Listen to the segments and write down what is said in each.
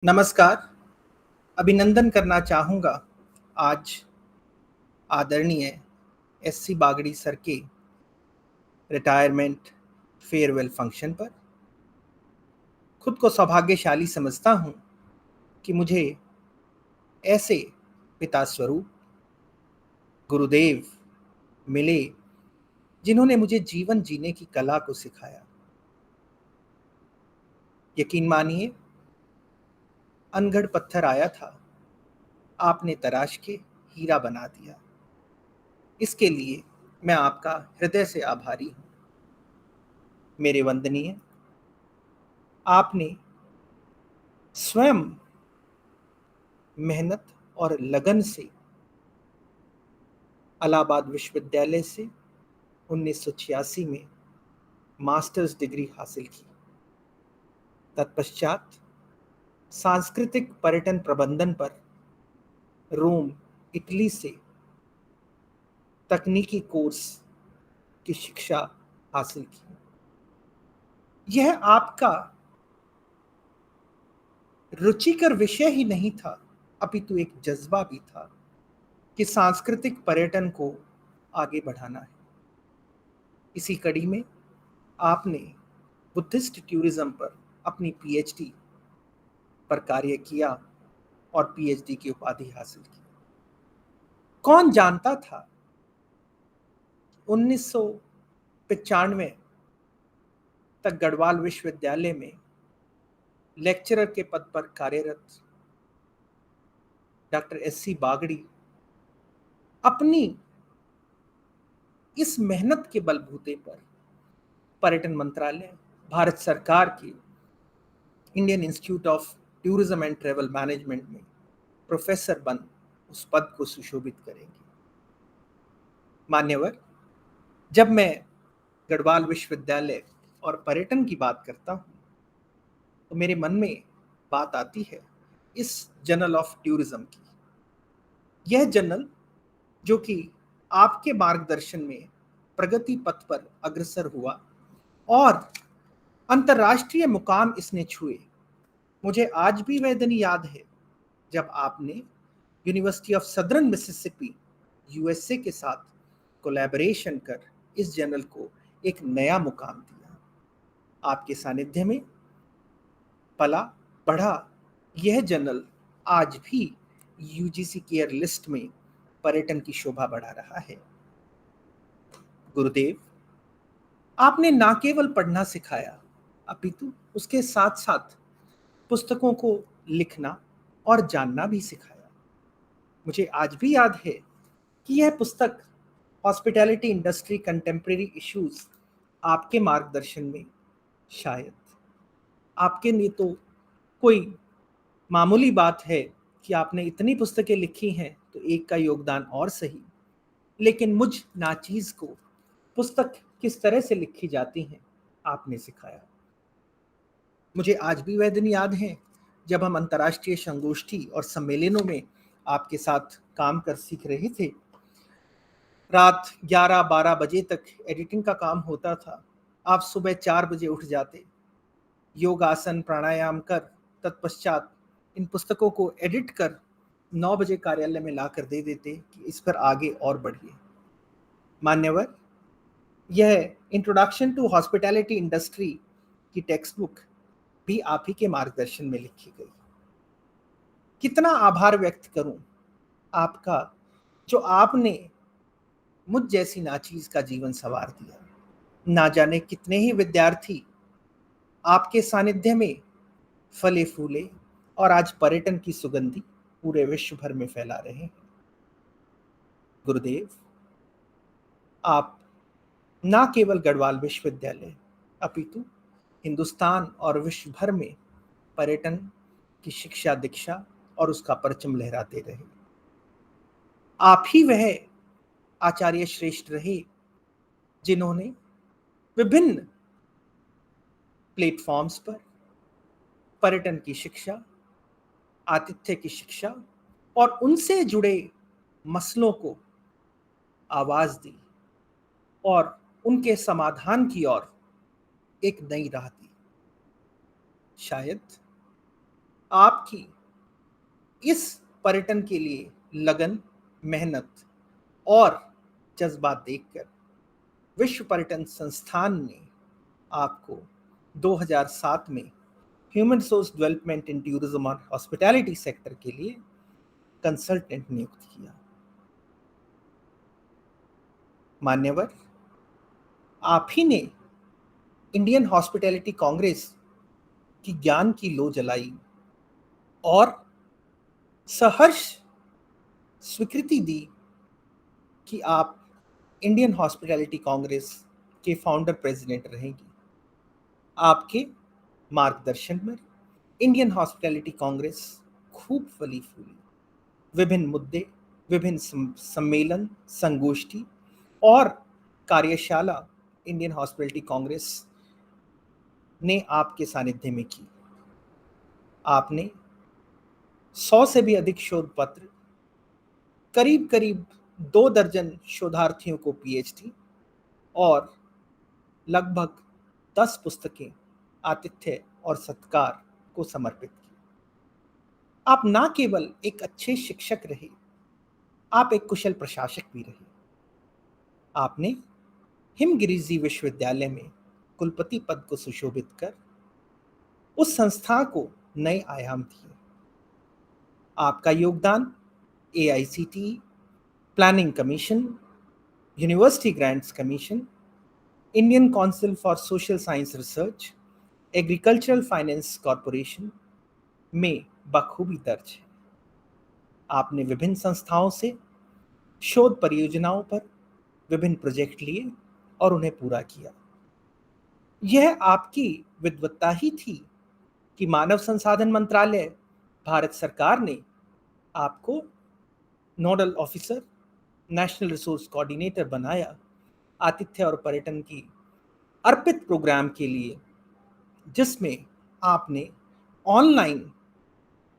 नमस्कार। अभिनंदन करना चाहूँगा आज आदरणीय एससी बागड़ी सर के रिटायरमेंट फेयरवेल फंक्शन पर। खुद को सौभाग्यशाली समझता हूँ कि मुझे ऐसे पिता स्वरूप गुरुदेव मिले जिन्होंने मुझे जीवन जीने की कला को सिखाया। यकीन मानिए, अनगढ़ पत्थर आया था, आपने तराश के हीरा बना दिया। इसके लिए मैं आपका हृदय से आभारी हूँ। मेरे वंदनीय, आपने स्वयं मेहनत और लगन से इलाहाबाद विश्वविद्यालय से 1986 में मास्टर्स डिग्री हासिल की। तत्पश्चात सांस्कृतिक पर्यटन प्रबंधन पर रोम, इटली से तकनीकी कोर्स की शिक्षा हासिल की। यह आपका रुचिकर विषय ही नहीं था, अपितु एक जज्बा भी था कि सांस्कृतिक पर्यटन को आगे बढ़ाना है। इसी कड़ी में आपने बुद्धिस्ट टूरिज्म पर अपनी पीएचडी पर कार्य किया और पीएचडी की उपाधि हासिल की। कौन जानता था 1995 तक गढ़वाल विश्वविद्यालय में लेक्चरर के पद पर कार्यरत डॉक्टर एससी बागड़ी अपनी इस मेहनत के बलबूते पर पर्यटन मंत्रालय, भारत सरकार के Indian institute of tourism and travel management में प्रोफेसर बन उस पद को सुशोभित करेंगे। मान्यवर, जब मैं गढ़वाल विश्वविद्यालय और पर्यटन की बात करता हूँ तो मेरे मन में बात आती है इस जर्नल ऑफ टूरिज्म की। यह जर्नल जो कि आपके मार्गदर्शन में प्रगति पथ पर अग्रसर हुआ और अंतर्राष्ट्रीय मुकाम इसने छुए। मुझे आज भी वह दिन याद है जब आपने university of southern Mississippi USA के साथ कोलैबोरेशन कर इस जर्नल को एक नया मुकाम दिया। आपके सानिध्य में पला बढ़ा यह जर्नल आज भी यूजीसी केयर लिस्ट में पर्यटन की शोभा बढ़ा रहा है। गुरुदेव, आपने ना केवल पढ़ना सिखाया अपितु उसके साथ साथ पुस्तकों को लिखना और जानना भी सिखाया। मुझे आज भी याद है कि यह पुस्तक हॉस्पिटैलिटी इंडस्ट्री कंटेम्प्रेरी इश्यूज आपके मार्गदर्शन में, शायद आपके लिए तो कोई मामूली बात है कि आपने इतनी पुस्तकें लिखी हैं तो एक का योगदान और सही, लेकिन मुझ नाचीज को पुस्तक किस तरह से लिखी जाती हैं आपने सिखाया। मुझे आज भी वह दिन याद है जब हम अंतर्राष्ट्रीय संगोष्ठी और सम्मेलनों में आपके साथ काम कर सीख रहे थे। रात 11-12 बजे तक एडिटिंग का काम होता था। आप सुबह 4 बजे उठ जाते, योग आसन प्राणायाम कर तत्पश्चात इन पुस्तकों को एडिट कर 9 बजे कार्यालय में ला कर दे देते कि इस पर आगे और बढ़िए। मान्यवर, यह इंट्रोडक्शन टू हॉस्पिटैलिटी इंडस्ट्री की टेक्स्ट बुक भी आप ही के मार्गदर्शन में लिखी गई। कितना आभार व्यक्त करूं आपका, जो आपने मुझ जैसी नाचीज का जीवन संवार दिया। ना जाने कितने ही विद्यार्थी आपके सानिध्य में फले फूले और आज पर्यटन की सुगंधी पूरे विश्व भर में फैला रहे हैं। गुरुदेव, आप ना केवल गढ़वाल विश्वविद्यालय अपितु हिंदुस्तान और विश्व भर में पर्यटन की शिक्षा दीक्षा और उसका परचम लहराते रहे। आप ही वह आचार्य श्रेष्ठ रहे जिन्होंने विभिन्न प्लेटफॉर्म्स पर पर्यटन की शिक्षा, आतिथ्य की शिक्षा और उनसे जुड़े मसलों को आवाज दी और उनके समाधान की ओर एक नई राह दी। शायद आपकी इस पर्यटन के लिए लगन, मेहनत और जज्बा देखकर विश्व पर्यटन संस्थान ने आपको 2007 में human resource development in tourism और हॉस्पिटैलिटी सेक्टर के लिए कंसल्टेंट नियुक्त किया। मान्यवर, आप ही ने इंडियन हॉस्पिटैलिटी कांग्रेस की ज्ञान की लो जलाई और सहर्ष स्वीकृति दी कि आप इंडियन हॉस्पिटैलिटी कांग्रेस के फाउंडर प्रेसिडेंट रहेंगी। आपके मार्गदर्शन में इंडियन हॉस्पिटैलिटी कांग्रेस खूब फली फूली। विभिन्न मुद्दे, विभिन्न सम्मेलन, संगोष्ठी और कार्यशाला इंडियन हॉस्पिटैलिटी कांग्रेस ने आपके सानिध्य में की। आपने 100 से भी अधिक शोध पत्र, करीब करीब 2 दर्जन शोधार्थियों को पीएचडी और लगभग 10 पुस्तकें आतिथ्य और सत्कार को समर्पित की। आप ना केवल एक अच्छे शिक्षक रहे, आप एक कुशल प्रशासक भी रहे। आपने हिमगिरी विश्वविद्यालय में कुलपति पद को सुशोभित कर उस संस्था को नए आयाम दिए। आपका योगदान AICTE, planning commission, university grants commission, Indian council for social science research, agricultural finance corporation में बखूबी दर्ज है। आपने विभिन्न संस्थाओं से शोध परियोजनाओं पर विभिन्न प्रोजेक्ट लिए और उन्हें पूरा किया। यह आपकी विद्वत्ता ही थी कि मानव संसाधन मंत्रालय, भारत सरकार ने आपको nodal officer, national resource coordinator बनाया आतिथ्य और पर्यटन की अर्पित प्रोग्राम के लिए, जिसमें आपने online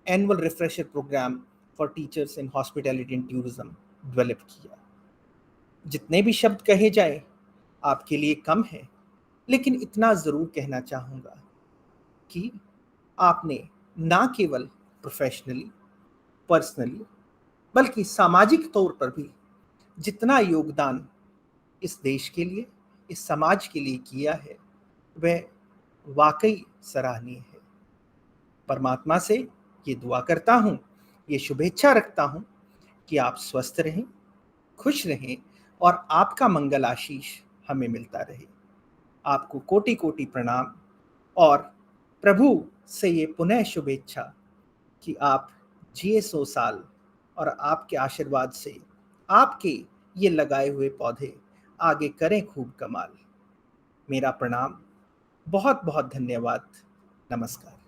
annual refresher programme for teachers in hospitality and tourism develop किया। जितने भी शब्द कहे जाए आपके लिए कम है, लेकिन इतना जरूर कहना चाहूंगा कि आपने ना केवल प्रोफेशनली, पर्सनली, बल्कि सामाजिक तौर पर भी जितना योगदान इस देश के लिए, इस समाज के लिए किया है, वह वाकई सराहनीय है। परमात्मा से ये दुआ करता हूँ, ये शुभेच्छा रखता हूँ कि आप स्वस्थ रहें, खुश रहें और आपका मंगल आशीष हमें मिलता रहे। आपको कोटि कोटि प्रणाम और प्रभु से ये पुनः शुभेच्छा कि आप जिए 100 साल और आपके आशीर्वाद से आपके ये लगाए हुए पौधे आगे करें खूब कमाल। मेरा प्रणाम, बहुत बहुत धन्यवाद, नमस्कार।